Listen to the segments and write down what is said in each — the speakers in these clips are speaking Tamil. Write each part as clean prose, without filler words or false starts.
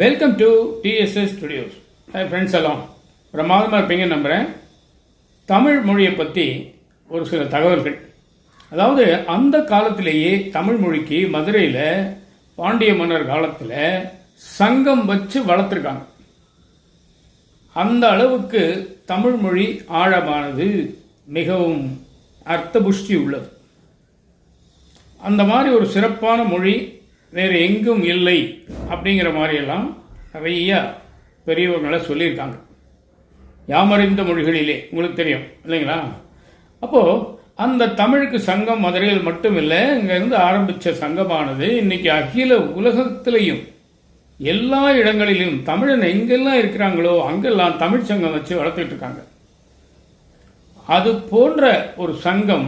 Welcome to TDS studios. Hi friends, எல்லாம் பிரமாதமாக இருப்பீங்கன்னு நம்புகிறேன். தமிழ் மொழியை பற்றி ஒரு சில தகவல்கள். அதாவது அந்த காலத்திலேயே தமிழ் மொழிக்கு மதுரையில் பாண்டிய மன்னர் காலத்தில் சங்கம் வச்சு வளர்த்துருக்காங்க. அந்த அளவுக்கு தமிழ் மொழி ஆழமானது, மிகவும் அர்த்தபுஷ்டி உள்ளது. அந்த மாதிரி ஒரு சிறப்பான மொழி வேறு எங்கும் இல்லை அப்படிங்கிற மாதிரியெல்லாம் நிறைய பெரியவர்களை சொல்லியிருக்காங்க. யாமறிந்த மொழிகளிலே உங்களுக்கு தெரியும் இல்லைங்களா? அப்போது அந்த தமிழுக்கு சங்கம் மதுரையில் மட்டும் இல்லை, இங்கேருந்து ஆரம்பித்த சங்கமானது இன்னைக்கு அகில உலகத்திலையும் எல்லா இடங்களிலும் தமிழன் எங்கெல்லாம் இருக்கிறாங்களோ அங்கெல்லாம் தமிழ் சங்கம் வச்சு வளர்த்துட்டு இருக்காங்க. அது போன்ற ஒரு சங்கம்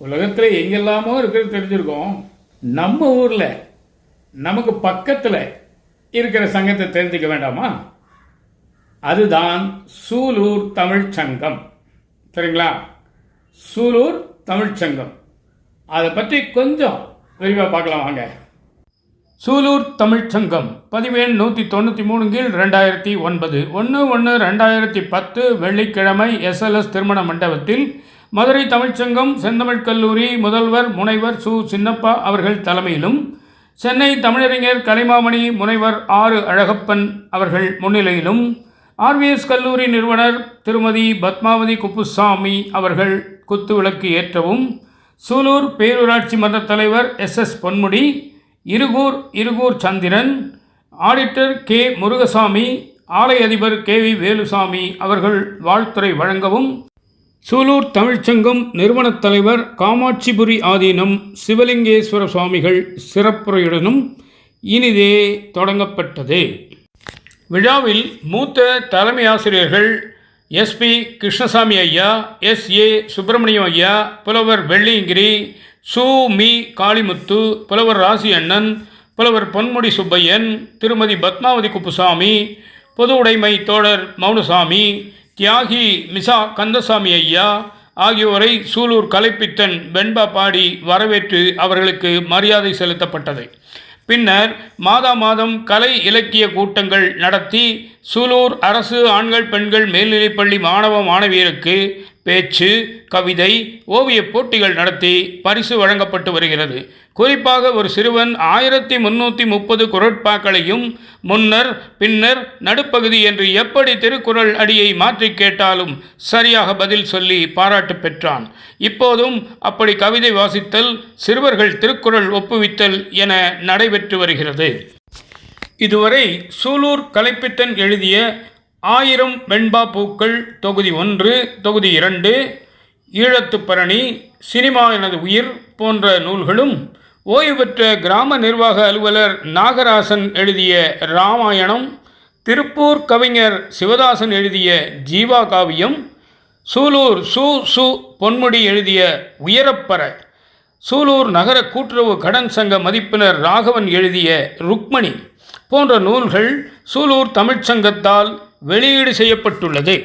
உலகத்தில் எங்கெல்லாமோ இருக்கிறது தெரிஞ்சிருக்கோம். நம்ம ஊரில் நமக்கு பக்கத்தில் இருக்கிற சங்கத்தை தெரிஞ்சுக்க வேண்டாமா? அதுதான் சூலூர் தமிழ் சங்கம். சரிங்களா? சூலூர் தமிழ் சங்கம், அதை பற்றி கொஞ்சம் விரிவாக பார்க்கலாம் வாங்க. சூலூர் தமிழ் சங்கம் பதிவேன் 193 கீழ் 2009 1/1/2010 வெள்ளிக்கிழமை SLS திருமண மண்டபத்தில் மதுரை தமிழ்ச்சங்கம் செந்தமிழ் கல்லூரி முதல்வர் முனைவர் சு சின்னப்பா அவர்கள் தலைமையிலும் சென்னை தமிழறிஞர் கலைமாமணி முனைவர் ஆறு அழகப்பன் அவர்கள் முன்னிலையிலும் RVS கல்லூரி நிறுவனர் திருமதி பத்மாவதி குப்புசாமி அவர்கள் குத்துவிளக்கு ஏற்றவும், சூலூர் பேரூராட்சி மன்ற தலைவர் SS பொன்முடி, இருகூர் சந்திரன், ஆடிட்டர் K முருகசாமி, ஆலை அதிபர் KV வேலுசாமி அவர்கள் வாழ்த்துரை வழங்கவும், சூலூர் தமிழ்ச்சங்கம் நிறுவனத் தலைவர் காமாட்சிபுரி ஆதீனம் சிவலிங்கேஸ்வர சுவாமிகள் சிறப்புரையுடனும் இனிதே தொடங்கப்பட்டது. விழாவில் மூத்த தலைமை ஆசிரியர்கள் SP கிருஷ்ணசாமி ஐயா, SA சுப்பிரமணியம் ஐயா, புலவர் வெள்ளியங்கிரி, மி காளிமுத்து, புலவர் ராசி அண்ணன், புலவர் பொன்முடி சுப்பையன், திருமதி பத்மாவதி குப்புசாமி, பொது உடைமை தோழர் மௌனசாமி, தியாகி மிசா கந்தசாமி ஐயா ஆகியோரை சூலூர் கலைப்பித்தன் வெண்பா பாடி வரவேற்று அவர்களுக்கு மரியாதை செலுத்தப்பட்டது. பின்னர் மாதம் கலை இலக்கிய கூட்டங்கள் நடத்தி சூலூர் அரசு ஆண்கள் பெண்கள் மேல்நிலைப்பள்ளி மாணவ மாணவியருக்கு பேச்சு, கவிதை, ஓவிய போட்டிகள் நடத்தி பரிசு வழங்கப்பட்டு வருகிறது. குறிப்பாக ஒரு சிறுவன் 1330 குறட்பாக்களையும் முன்னர் பின்னர் நடுப்பகுதி என்று எப்படி திருக்குறள் அடியை மாற்றி கேட்டாலும் சரியாக பதில் சொல்லி பாராட்டு பெற்றான். இப்போதும் அப்படி கவிதை வாசித்தல், சிறுவர்கள் திருக்குறள் ஒப்புவித்தல் என நடைபெற்று வருகிறது. இதுவரை சூலூர் கலைப்பித்தன் எழுதிய 1000 வெண்பா பூக்கள் தொகுதி 1, தொகுதி 2, ஈழத்துப்பரணி, சினிமா எனது உயிர் போன்ற நூல்களும், ஓய்வு பெற்ற கிராம நிர்வாக அலுவலர் நாகராசன் எழுதிய ராமாயணம், திருப்பூர் கவிஞர் சிவதாசன் எழுதிய ஜீவா காவியம், சூலூர் சு பொன்முடி எழுதிய உயரப்பற, சூலூர் நகர கூட்டுறவு கடன் சங்க மதிப்பினர் ராகவன் எழுதிய ருக்மணி போன்ற நூல்கள் சூலூர் தமிழ்ச்சங்கத்தால் வெளியீடு செய்யப்பட்டுள்ளது.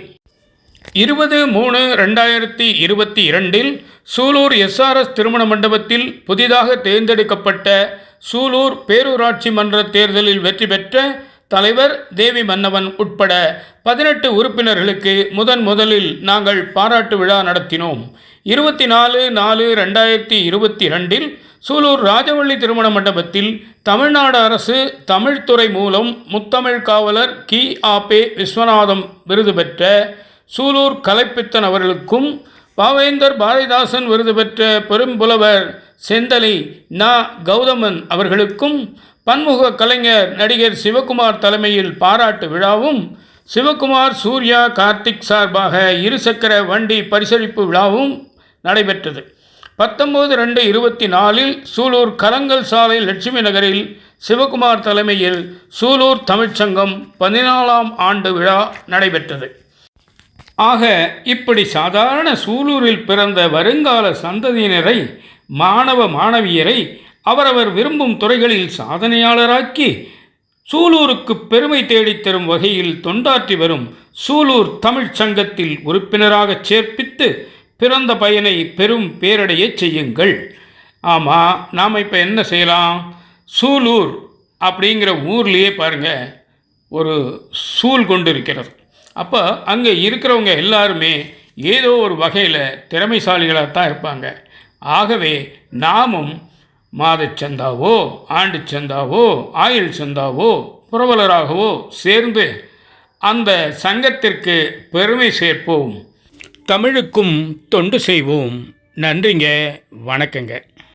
20/3/2022 சூலூர் SRS திருமண மண்டபத்தில் புதிதாக தேர்ந்தெடுக்கப்பட்ட சூலூர் பேரூராட்சி மன்ற தேர்தலில் வெற்றி பெற்ற தலைவர் தேவி மன்னவன் உட்பட 18 உறுப்பினர்களுக்கு முதலில் நாங்கள் பாராட்டு விழா நடத்தினோம். 24/4/2022 சூலூர் ராஜவள்ளி திருமண மண்டபத்தில் தமிழ்நாடு அரசு தமிழ்துறை மூலம் முத்தமிழ் காவலர் கி.ஆ.பெ. விஸ்வநாதம் விருது பெற்ற சூலூர் கலைப்பித்தன் அவர்களுக்கும், பாவேந்தர் பாரதிதாசன் விருது பெற்ற பெரும்புலவர் செந்தலை கௌதமன் அவர்களுக்கும், பன்முக கலைஞர் நடிகர் சிவகுமார் தலைமையில் பாராட்டு விழாவும், சிவகுமார் சூர்யா கார்த்திக் சார்பாக இருசக்கர வண்டி பரிசளிப்பு விழாவும் நடைபெற்றது. 19/2/24 சூலூர் கலங்கல் சாலை லட்சுமி நகரில் சிவகுமார் தலைமையில் சூலூர் தமிழ்ச்சங்கம் 14ஆம் ஆண்டு விழா நடைபெற்றது. ஆக இப்படி சாதாரண சூலூரில் பிறந்த வருங்கால சந்ததியினரை, மாணவ மாணவியரை அவரவர் விரும்பும் துறைகளில் சாதனையாளராக்கி சூலூருக்கு பெருமை தேடித்தரும் வகையில் தொண்டாற்றி வரும் சூலூர் தமிழ்ச்சங்கத்தில் உறுப்பினராக சேர்ப்பித்து பிறந்த பயனை பெரும் பேரடைய செய்யுங்கள். ஆமாம், நாம் இப்போ என்ன செய்யலாம்? சூலூர் அப்படிங்கிற ஊர்லேயே பாருங்கள், ஒரு சூழ் கொண்டு இருக்கிறது. அப்போ அங்கே இருக்கிறவங்க எல்லாருமே ஏதோ ஒரு வகையில் திறமைசாலிகளாக தான் இருப்பாங்க. ஆகவே நாமும் மாதச்சந்தாவோ ஆண்டு சந்தாவோ ஆயுள் சந்தாவோ புரவலராகவோ சேர்ந்து அந்த சங்கத்திற்கு பெருமை சேர்ப்போம், தமிழுக்கும் தொண்டு செய்வோம். நன்றிங்க, வணக்கங்க.